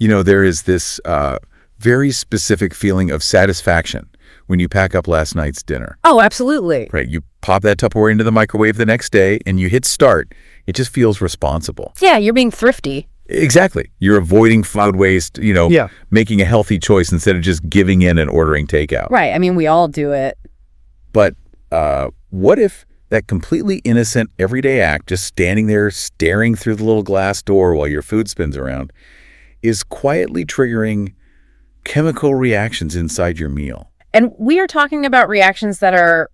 There is this very specific feeling of satisfaction when you pack up last night's dinner. Oh, absolutely. Right. You pop that Tupperware into the microwave the next day and you hit start. It just feels responsible. Yeah, you're being thrifty. Exactly. You're avoiding food waste, making a healthy choice instead of just giving in and ordering takeout. Right. I mean, we all do it. But what if that completely innocent everyday act, just standing there staring through the little glass door while your food spins around, is quietly triggering chemical reactions inside your meal? And we are talking about reactions that are,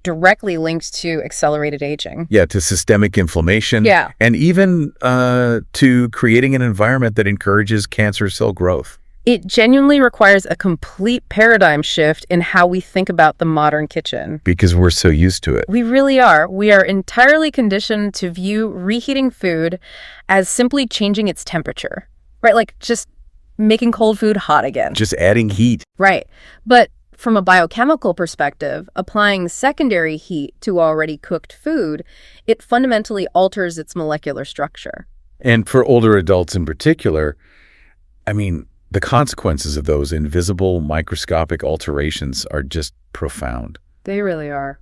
directly linked to accelerated aging. Yeah, to systemic inflammation. Yeah. And even to creating an environment that encourages cancer cell growth. It genuinely requires a complete paradigm shift in how we think about the modern kitchen. Because we're so used to it. We really are. We are entirely conditioned to view reheating food as simply changing its temperature, right? Like just making cold food hot again. Just adding heat. Right. But from a biochemical perspective, applying secondary heat to already cooked food, it fundamentally alters its molecular structure. And for older adults in particular, the consequences of those invisible microscopic alterations are just profound. They really are.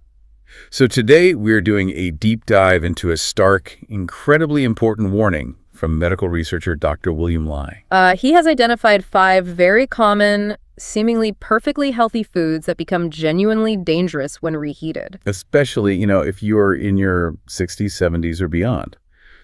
So today we're doing a deep dive into a stark, incredibly important warning from medical researcher Dr. William Lai. He has identified 5 very common, seemingly perfectly healthy foods that become genuinely dangerous when reheated. Especially, if you're in your 60s, 70s, or beyond.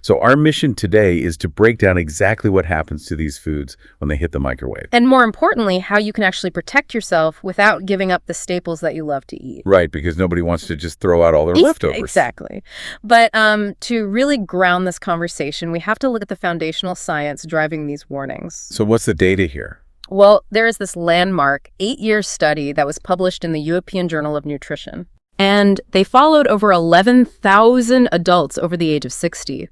So our mission today is to break down exactly what happens to these foods when they hit the microwave. And more importantly, how you can actually protect yourself without giving up the staples that you love to eat. Right, because nobody wants to just throw out all their leftovers. Exactly. But to really ground this conversation, we have to look at the foundational science driving these warnings. So what's the data here? Well, there is this landmark 8-year study that was published in the European Journal of Nutrition. And they followed over 11,000 adults over the age of 60.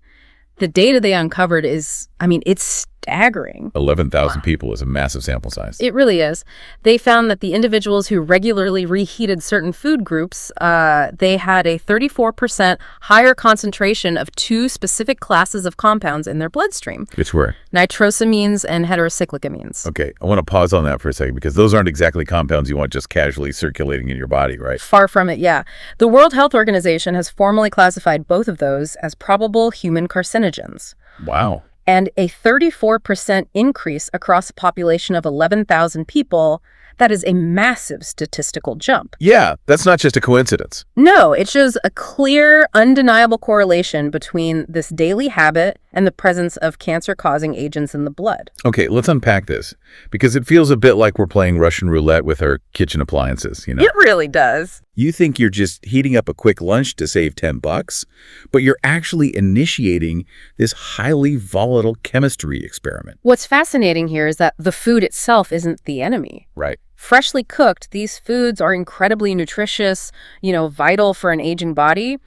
The data they uncovered is, it's staggering. 11,000 people is a massive sample size. It really is. They found that the individuals who regularly reheated certain food groups, they had a 34% higher concentration of 2 specific classes of compounds in their bloodstream. Which were? Nitrosamines and heterocyclic Okay, I want to pause on that for a second because those aren't exactly compounds you want just casually circulating in your body, right? Far from it, yeah. The World Health Organization has formally classified both of those as probable human carcinogens. Wow. And a 34% increase across a population of 11,000 people, that is a massive statistical jump. Yeah, that's not just a coincidence. No, it shows a clear, undeniable correlation between this daily habit and the presence of cancer-causing agents in the blood. Okay, let's unpack this, because it feels a bit like we're playing Russian roulette with our kitchen appliances, It really does. You think you're just heating up a quick lunch to save $10, but you're actually initiating this highly volatile chemistry experiment. What's fascinating here is that the food itself isn't the enemy. Right. Freshly cooked, these foods are incredibly nutritious, vital for an aging body.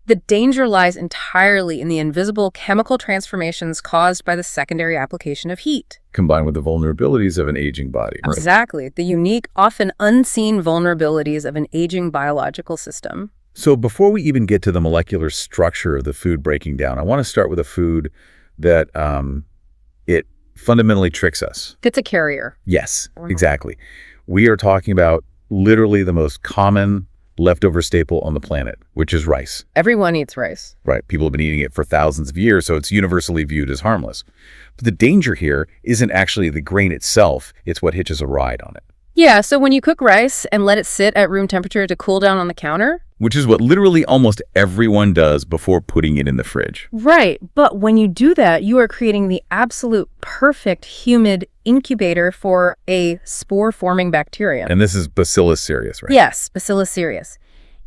The danger lies entirely in the invisible chemical transformations caused by the secondary application of heat. Combined with the vulnerabilities of an aging body. Right? Exactly. The unique, often unseen vulnerabilities of an aging biological system. So before we even get to the molecular structure of the food breaking down, I want to start with a food that it fundamentally tricks us. It's a carrier. Yes, exactly. We are talking about literally the most common leftover staple on the planet, which is rice. Everyone eats rice. Right. People have been eating it for thousands of years, so it's universally viewed as harmless. But the danger here isn't actually the grain itself, it's what hitches a ride on it. Yeah, so when you cook rice and let it sit at room temperature to cool down on the counter. Which is what literally almost everyone does before putting it in the fridge. Right, but when you do that, you are creating the absolute perfect humid incubator for a spore-forming bacteria. And this is Bacillus cereus, right? Yes, Bacillus cereus.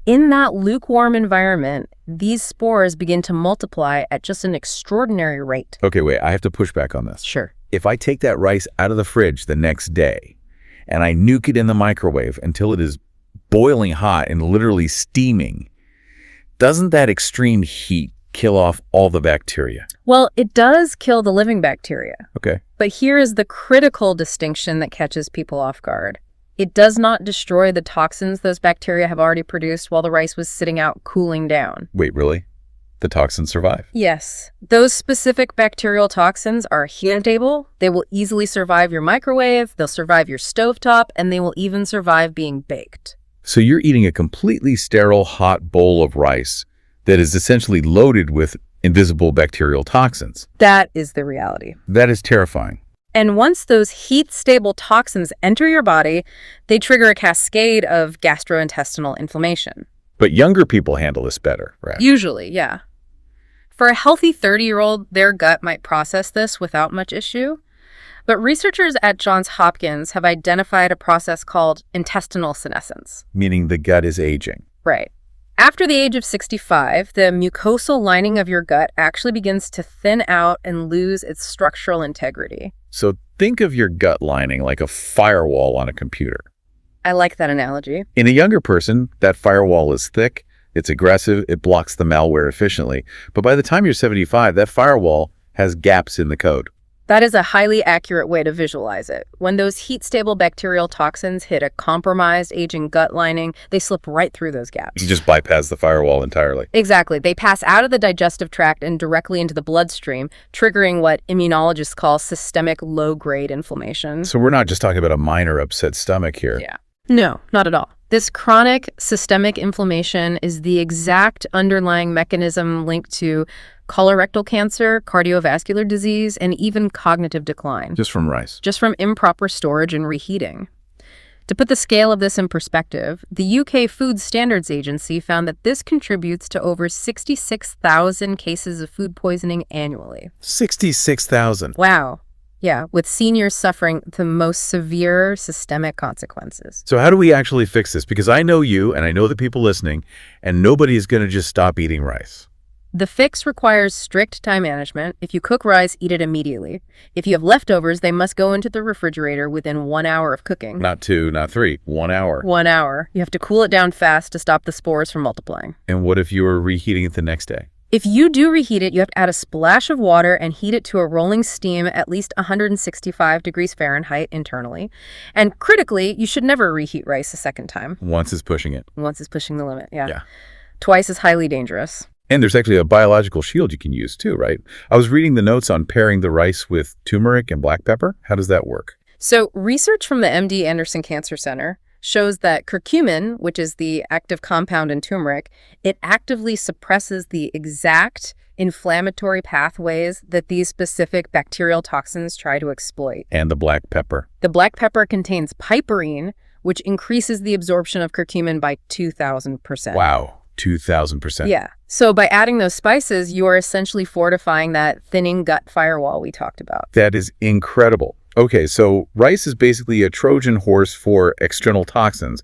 In that lukewarm environment, these spores begin to multiply at just an extraordinary rate. Okay, wait, I have to push back on this. Sure. If I take that rice out of the fridge the next day and I nuke it in the microwave until it is boiling hot and literally steaming, doesn't that extreme heat kill off all the bacteria? Well, it does kill the living bacteria. Okay. But here is the critical distinction that catches people off guard. It does not destroy the toxins those bacteria have already produced while the rice was sitting out cooling down. Wait, really? the toxins survive. Yes. Those specific bacterial toxins are heat-stable. They will easily survive your microwave, they'll survive your stovetop, and they will even survive being baked. So you're eating a completely sterile hot bowl of rice that is essentially loaded with invisible bacterial toxins. That is the reality. That is terrifying. And once those heat-stable toxins enter your body, they trigger a cascade of gastrointestinal inflammation. But younger people handle this better, right? Usually, yeah. For a healthy 30-year-old, their gut might process this without much issue. But researchers at Johns Hopkins have identified a process called intestinal senescence. Meaning the gut is aging. Right. After the age of 65, the mucosal lining of your gut actually begins to thin out and lose its structural integrity. So think of your gut lining like a firewall on a computer. I like that analogy. In a younger person, that firewall is thick, it's aggressive, it blocks the malware efficiently. But by the time you're 75, that firewall has gaps in the code. That is a highly accurate way to visualize it. When those heat-stable bacterial toxins hit a compromised, aging gut lining, they slip right through those gaps. You just bypass the firewall entirely. Exactly. They pass out of the digestive tract and directly into the bloodstream, triggering what immunologists call systemic low-grade inflammation. So we're not just talking about a minor upset stomach here. Yeah. No, not at all. This chronic systemic inflammation is the exact underlying mechanism linked to colorectal cancer, cardiovascular disease, and even cognitive decline. Just from rice. Just from improper storage and reheating. To put the scale of this in perspective, the UK Food Standards Agency found that this contributes to over 66,000 cases of food poisoning annually. 66,000. Wow. Yeah, with seniors suffering the most severe systemic consequences. So how do we actually fix this? Because I know you and I know the people listening, and nobody is going to just stop eating rice. The fix requires strict time management. If you cook rice, eat it immediately. If you have leftovers, they must go into the refrigerator within 1 hour of cooking. Not 2, not 3, 1 hour. 1 hour. You have to cool it down fast to stop the spores from multiplying. And what if you were reheating it the next day? If you do reheat it, you have to add a splash of water and heat it to a rolling steam at least 165 degrees Fahrenheit internally. And critically, you should never reheat rice a second time. Once is pushing it. Once is pushing the limit, yeah. Yeah. Twice is highly dangerous. And there's actually a biological shield you can use too, right? I was reading the notes on pairing the rice with turmeric and black pepper. How does that work? So research from the MD Anderson Cancer Center shows that curcumin, which is the active compound in turmeric, it actively suppresses the exact inflammatory pathways that these specific bacterial toxins try to exploit. And the black pepper. The black pepper contains piperine, which increases the absorption of curcumin by 2,000%. Wow, 2,000%. Yeah. So by adding those spices, you are essentially fortifying that thinning gut firewall we talked about. That is incredible. Okay, so rice is basically a Trojan horse for external toxins.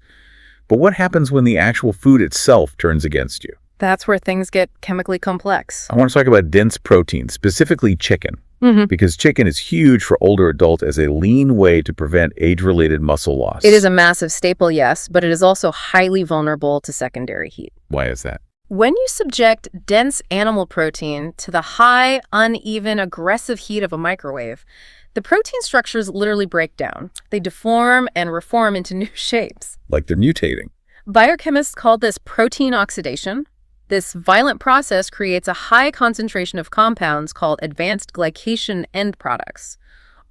But what happens when the actual food itself turns against you? That's where things get chemically complex. I want to talk about dense protein, specifically chicken. Because chicken is huge for older adults as a lean way to prevent age-related muscle loss. It is a massive staple, yes, but it is also highly vulnerable to secondary heat. Why is that? When you subject dense animal protein to the high, uneven, aggressive heat of a microwave, the protein structures literally break down. They deform and reform into new shapes. Like they're mutating. Biochemists call this protein oxidation. This violent process creates a high concentration of compounds called advanced glycation end products,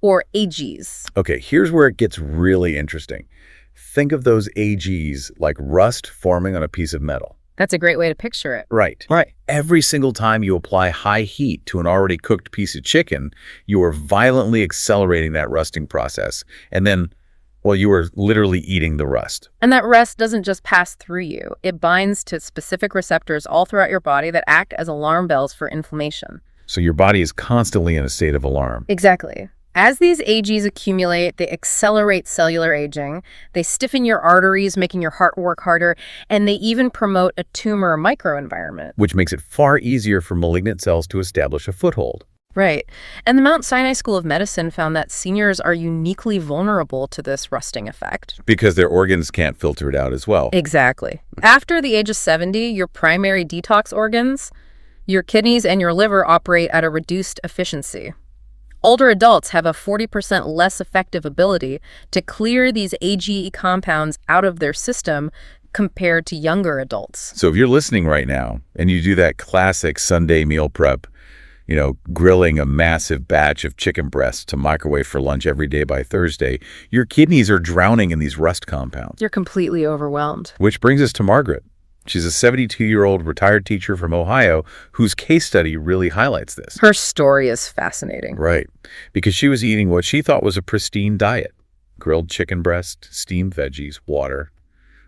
or AGs. Okay, here's where it gets really interesting. Think of those AGs like rust forming on a piece of metal. That's a great way to picture it. Right. Every single time you apply high heat to an already cooked piece of chicken, you are violently accelerating that rusting process. And then, well, you are literally eating the rust. And that rust doesn't just pass through you. It binds to specific receptors all throughout your body that act as alarm bells for inflammation. So your body is constantly in a state of alarm. Exactly. As these AGs accumulate, they accelerate cellular aging, they stiffen your arteries, making your heart work harder, and they even promote a tumor microenvironment. Which makes it far easier for malignant cells to establish a foothold. Right. And the Mount Sinai School of Medicine found that seniors are uniquely vulnerable to this rusting effect. Because their organs can't filter it out as well. Exactly. After the age of 70, your primary detox organs, your kidneys and your liver operate at a reduced efficiency. Older adults have a 40% less effective ability to clear these AGE compounds out of their system compared to younger adults. So if you're listening right now and you do that classic Sunday meal prep, grilling a massive batch of chicken breasts to microwave for lunch every day by Thursday, your kidneys are drowning in these rust compounds. You're completely overwhelmed. Which brings us to Margaret. She's a 72-year-old retired teacher from Ohio whose case study really highlights this. Her story is fascinating. Right, because she was eating what she thought was a pristine diet. Grilled chicken breast, steamed veggies, water.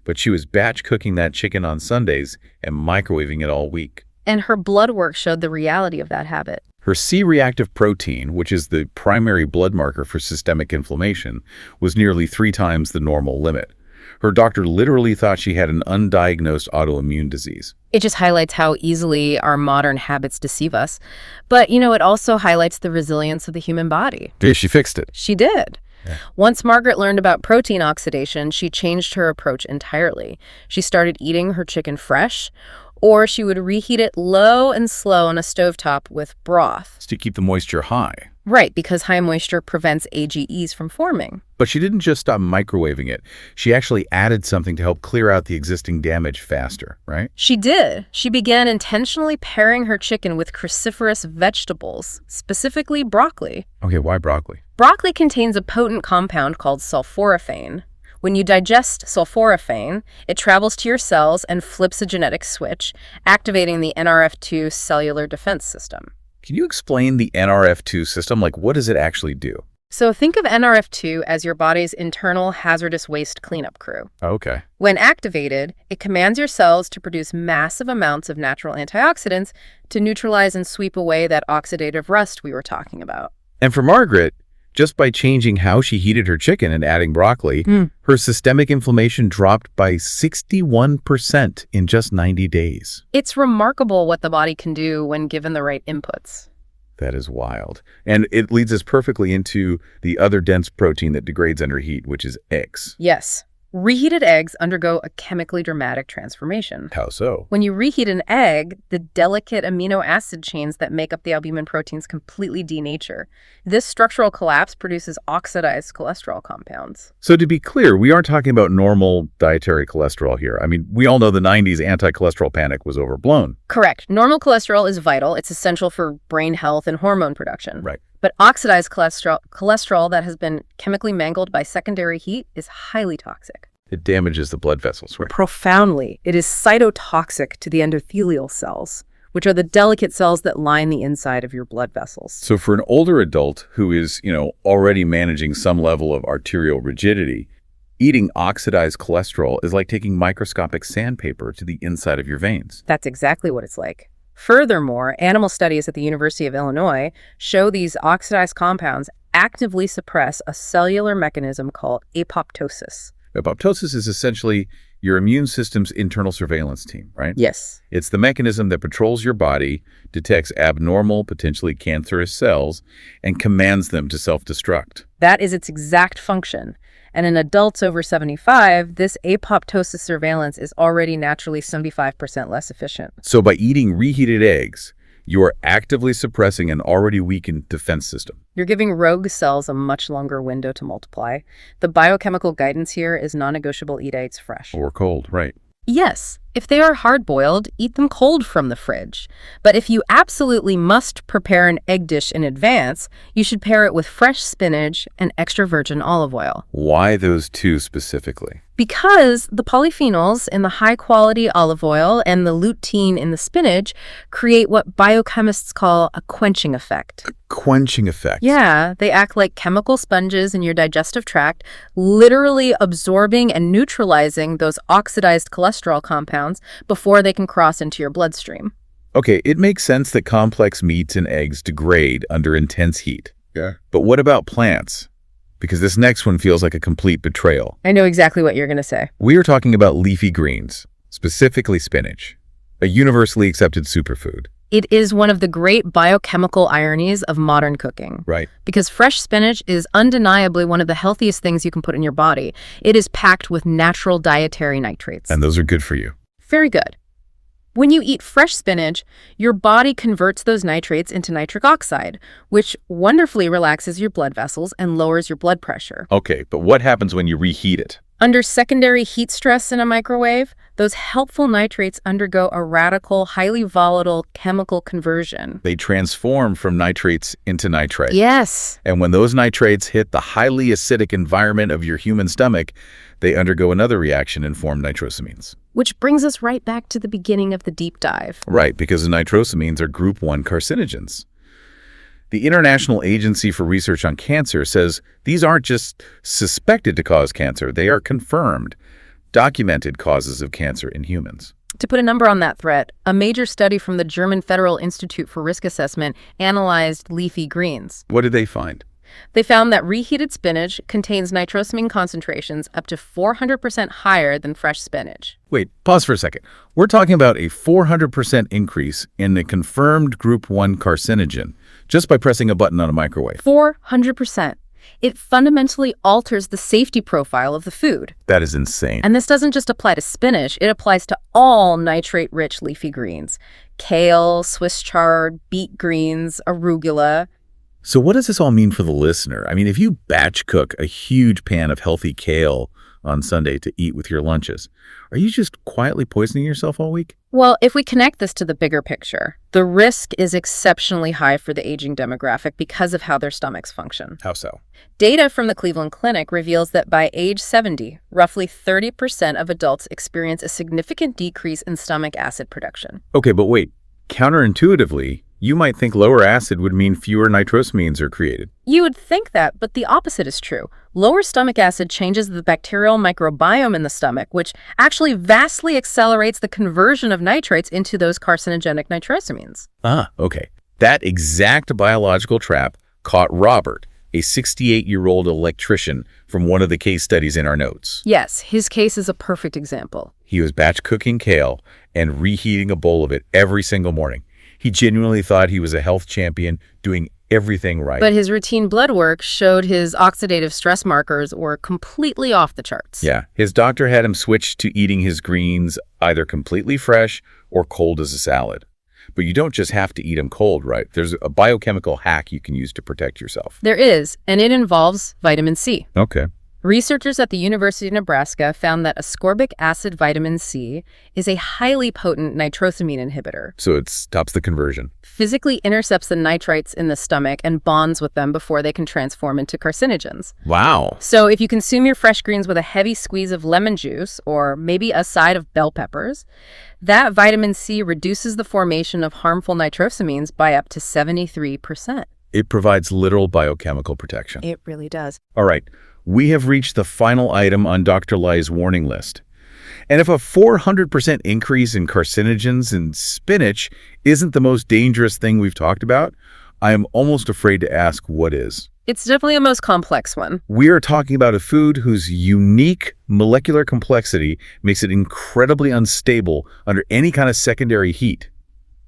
But she was batch cooking that chicken on Sundays and microwaving it all week. And her blood work showed the reality of that habit. Her C-reactive protein, which is the primary blood marker for systemic inflammation, was nearly 3 times the normal limit. Her doctor literally thought she had an undiagnosed autoimmune disease. It just highlights how easily our modern habits deceive us. But, it also highlights the resilience of the human body. Yeah, she fixed it. She did. Yeah. Once Margaret learned about protein oxidation, she changed her approach entirely. She started eating her chicken fresh, or she would reheat it low and slow on a stovetop with broth. To keep the moisture high. Right, because high moisture prevents AGEs from forming. But she didn't just stop microwaving it. She actually added something to help clear out the existing damage faster, right? She did. She began intentionally pairing her chicken with cruciferous vegetables, specifically broccoli. Okay, why broccoli? Broccoli contains a potent compound called sulforaphane. When you digest sulforaphane, it travels to your cells and flips a genetic switch, activating the NRF2 cellular defense system. Can you explain the NRF2 system? What does it actually do? So think of NRF2 as your body's internal hazardous waste cleanup crew. Okay. When activated, it commands your cells to produce massive amounts of natural antioxidants to neutralize and sweep away that oxidative rust we were talking about. And for Margaret, just by changing how she heated her chicken and adding broccoli, her systemic inflammation dropped by 61% in just 90 days. It's remarkable what the body can do when given the right inputs. That is wild. And it leads us perfectly into the other dense protein that degrades under heat, which is eggs. Yes. Reheated eggs undergo a chemically dramatic transformation. How so? When you reheat an egg, the delicate amino acid chains that make up the albumin proteins completely denature. This structural collapse produces oxidized cholesterol compounds. So to be clear, we aren't talking about normal dietary cholesterol here. I mean, we all know the 90s anti-cholesterol panic was overblown. Correct. Normal cholesterol is vital. It's essential for brain health and hormone production. Right. But oxidized cholesterol that has been chemically mangled by secondary heat is highly toxic. It damages the blood vessels, right? Profoundly. It is cytotoxic to the endothelial cells, which are the delicate cells that line the inside of your blood vessels. So for an older adult who is, already managing some level of arterial rigidity, eating oxidized cholesterol is like taking microscopic sandpaper to the inside of your veins. That's exactly what it's like. Furthermore, animal studies at the University of Illinois show these oxidized compounds actively suppress a cellular mechanism called apoptosis. Apoptosis is essentially your immune system's internal surveillance team, right? Yes. It's the mechanism that patrols your body, detects abnormal, potentially cancerous cells, and commands them to self-destruct. That is its exact function. And in adults over 75, this apoptosis surveillance is already naturally 75% less efficient. So by eating reheated eggs, you are actively suppressing an already weakened defense system. You're giving rogue cells a much longer window to multiply. The biochemical guidance here is non-negotiable: eat eggs fresh. Or cold, right. Yes, if they are hard-boiled, eat them cold from the fridge. But if you absolutely must prepare an egg dish in advance, you should pair it with fresh spinach and extra virgin olive oil. Why those two specifically? Because the polyphenols in the high-quality olive oil and the lutein in the spinach create what biochemists call a quenching effect. A quenching effect? Yeah, they act like chemical sponges in your digestive tract, literally absorbing and neutralizing those oxidized cholesterol compounds before they can cross into your bloodstream. Okay, it makes sense that complex meats and eggs degrade under intense heat. Yeah. But what about plants? Because this next one feels like a complete betrayal. I know exactly what you're going to say. We are talking about leafy greens, specifically spinach, a universally accepted superfood. It is one of the great biochemical ironies of modern cooking. Right. Because fresh spinach is undeniably one of the healthiest things you can put in your body. It is packed with natural dietary nitrates. And those are good for you. Very good. When you eat fresh spinach, your body converts those nitrates into nitric oxide, which wonderfully relaxes your blood vessels and lowers your blood pressure. Okay, but what happens when you reheat it? Under secondary heat stress in a microwave, those helpful nitrates undergo a radical, highly volatile chemical conversion. They transform from nitrates into nitrite. Yes. And when those nitrates hit the highly acidic environment of your human stomach, they undergo another reaction and form nitrosamines. Which brings us right back to the beginning of the deep dive. Right, because the nitrosamines are group 1 carcinogens. The International Agency for Research on Cancer says these aren't just suspected to cause cancer, they are confirmed, documented causes of cancer in humans. To put a number on that threat, a major study from the German Federal Institute for Risk Assessment analyzed leafy greens. What did they find? They found that reheated spinach contains nitrosamine concentrations up to 400% higher than fresh spinach. Wait, pause for a second. We're talking about a 400% increase in the confirmed group 1 carcinogen just by pressing a button on a microwave. 400%. It fundamentally alters the safety profile of the food. That is insane. And this doesn't just apply to spinach, it applies to all nitrate-rich leafy greens. Kale, Swiss chard, beet greens, arugula. So what does this all mean for the listener? I mean, if you batch cook a huge pan of healthy kale on Sunday to eat with your lunches, are you just quietly poisoning yourself all week? Well, if we connect this to the bigger picture, the risk is exceptionally high for the aging demographic because of how their stomachs function. How so? Data from the Cleveland Clinic reveals that by age 70, roughly 30% of adults experience a significant decrease in stomach acid production. Okay, but wait. Counterintuitively, you might think lower acid would mean fewer nitrosamines are created. You would think that, but the opposite is true. Lower stomach acid changes the bacterial microbiome in the stomach, which actually vastly accelerates the conversion of nitrates into those carcinogenic nitrosamines. Ah, okay. That exact biological trap caught Robert, a 68-year-old electrician from one of the case studies in our notes. Yes, his case is a perfect example. He was batch cooking kale and reheating a bowl of it every single morning. He genuinely thought he was a health champion doing everything right. But his routine blood work showed his oxidative stress markers were completely off the charts. Yeah, his doctor had him switch to eating his greens either completely fresh or cold as a salad. But you don't just have to eat them cold, right? There's a biochemical hack you can use to protect yourself. There is, and it involves vitamin C. Okay. Researchers at the University of Nebraska found that ascorbic acid vitamin C is a highly potent nitrosamine inhibitor. So it stops the conversion. Physically intercepts the nitrites in the stomach and bonds with them before they can transform into carcinogens. Wow. So if you consume your fresh greens with a heavy squeeze of lemon juice or maybe a side of bell peppers, that vitamin C reduces the formation of harmful nitrosamines by up to 73%. It provides literal biochemical protection. It really does. All right. We have reached the final item on Dr. Lai's warning list. And if a 400% increase in carcinogens in spinach isn't the most dangerous thing we've talked about, I am almost afraid to ask what is. It's definitely a most complex one. We are talking about a food whose unique molecular complexity makes it incredibly unstable under any kind of secondary heat.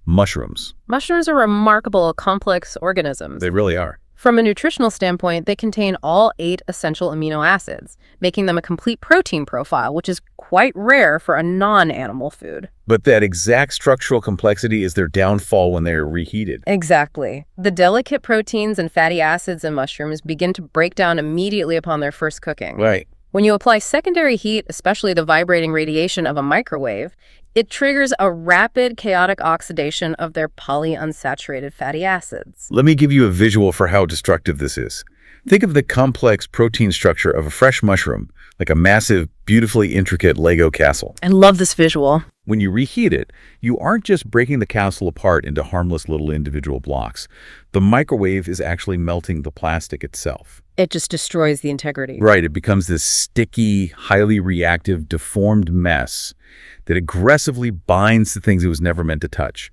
Mushrooms. Mushrooms are remarkable, complex organisms. They really are. From a nutritional standpoint, they contain all 8 essential amino acids, making them a complete protein profile, which is quite rare for a non-animal food. But that exact structural complexity is their downfall when they are reheated. Exactly. The delicate proteins and fatty acids in mushrooms begin to break down immediately upon their first cooking. Right. When you apply secondary heat, especially the vibrating radiation of a microwave, it triggers a rapid, chaotic oxidation of their polyunsaturated fatty acids. Let me give you a visual for how destructive this is. Think of the complex protein structure of a fresh mushroom, like a massive, beautifully intricate Lego castle. I love this visual. When you reheat it, you aren't just breaking the castle apart into harmless little individual blocks. The microwave is actually melting the plastic itself. It just destroys the integrity. Right, it becomes this sticky, highly reactive, deformed mess that aggressively binds to things it was never meant to touch.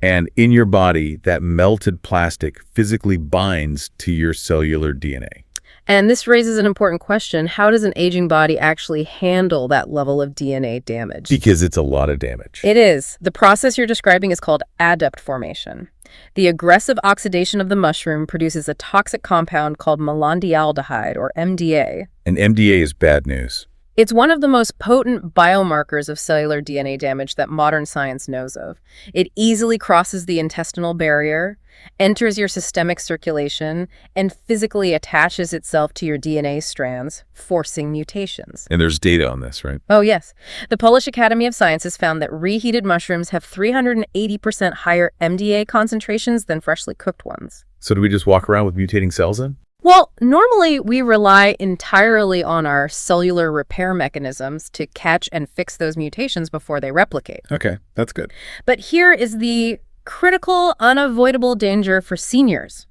And in your body, that melted plastic physically binds to your cellular DNA. And this raises an important question. How does an aging body actually handle that level of DNA damage? Because it's a lot of damage. It is. The process you're describing is called adduct formation. The aggressive oxidation of the mushroom produces a toxic compound called malondialdehyde, or MDA. And MDA is bad news. It's one of the most potent biomarkers of cellular DNA damage that modern science knows of. It easily crosses the intestinal barrier, enters your systemic circulation, and physically attaches itself to your DNA strands, forcing mutations. And there's data on this, right? Oh, yes. The Polish Academy of Sciences found that reheated mushrooms have 380% higher MDA concentrations than freshly cooked ones. So do we just walk around with mutating cells then? Well, normally we rely entirely on our cellular repair mechanisms to catch and fix those mutations before they replicate. Okay, that's good. But here is the critical, unavoidable danger for seniors.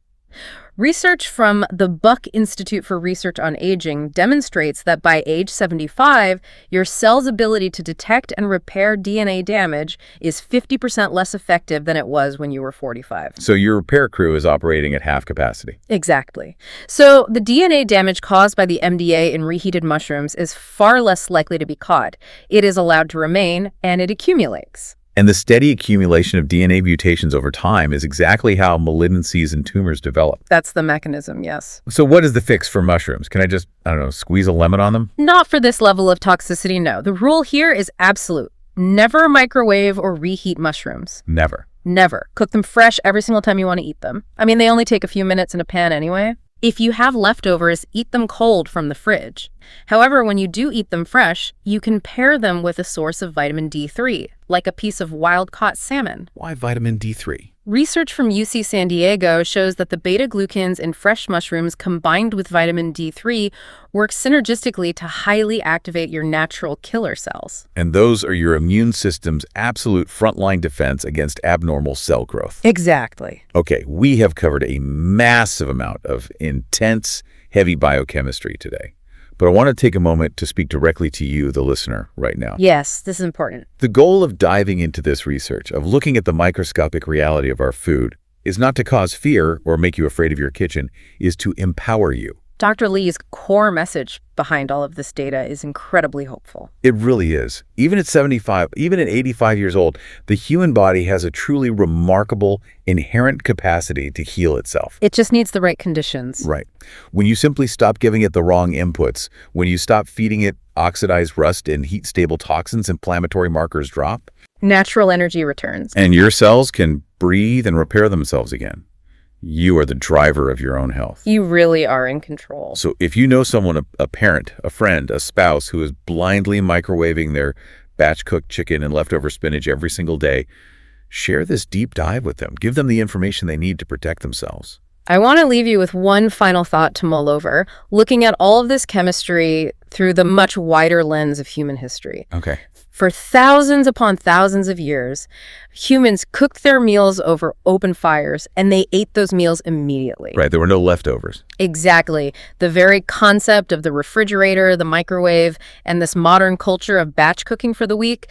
Research from the Buck Institute for Research on Aging demonstrates that by age 75, your cell's ability to detect and repair DNA damage is 50% less effective than it was when you were 45. So your repair crew is operating at half capacity. Exactly. So the DNA damage caused by the MDA in reheated mushrooms is far less likely to be caught. It is allowed to remain, and it accumulates. And the steady accumulation of DNA mutations over time is exactly how malignancies and tumors develop. That's the mechanism, yes. So what is the fix for mushrooms? Can I just, squeeze a lemon on them? Not for this level of toxicity, no. The rule here is absolute. Never microwave or reheat mushrooms. Never. Never. Cook them fresh every single time you want to eat them. I mean, they only take a few minutes in a pan anyway. If you have leftovers, eat them cold from the fridge. However, when you do eat them fresh, you can pair them with a source of vitamin D3, like a piece of wild-caught salmon. Why vitamin D3? Research from UC San Diego shows that the beta-glucans in fresh mushrooms combined with vitamin D3 work synergistically to highly activate your natural killer cells. And those are your immune system's absolute frontline defense against abnormal cell growth. Exactly. Okay, we have covered a massive amount of intense, heavy biochemistry today. But I want to take a moment to speak directly to you, the listener, right now. Yes, this is important. The goal of diving into this research, of looking at the microscopic reality of our food, is not to cause fear or make you afraid of your kitchen, is to empower you. Dr. Lee's core message behind all of this data is incredibly hopeful. It really is. Even at 75, even at 85 years old, the human body has a truly remarkable inherent capacity to heal itself. It just needs the right conditions. Right. When you simply stop giving it the wrong inputs, when you stop feeding it oxidized rust and heat-stable toxins, inflammatory markers drop. Natural energy returns. And your cells can breathe and repair themselves again. You are the driver of your own health. You really are in control. So if you know someone, a parent, a friend, a spouse who is blindly microwaving their batch-cooked chicken and leftover spinach every single day, share this deep dive with them. Give them the information they need to protect themselves. I want to leave you with one final thought to mull over, looking at all of this chemistry through the much wider lens of human history. Okay. For thousands upon thousands of years, humans cooked their meals over open fires, and they ate those meals immediately. Right, there were no leftovers. Exactly. The very concept of the refrigerator, the microwave, and this modern culture of batch cooking for the week,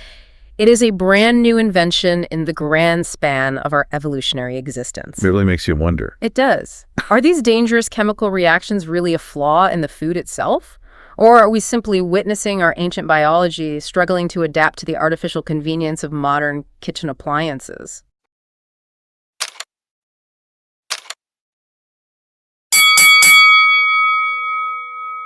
it is a brand new invention in the grand span of our evolutionary existence. It really makes you wonder. It does. Are these dangerous chemical reactions really a flaw in the food itself? Or are we simply witnessing our ancient biology struggling to adapt to the artificial convenience of modern kitchen appliances?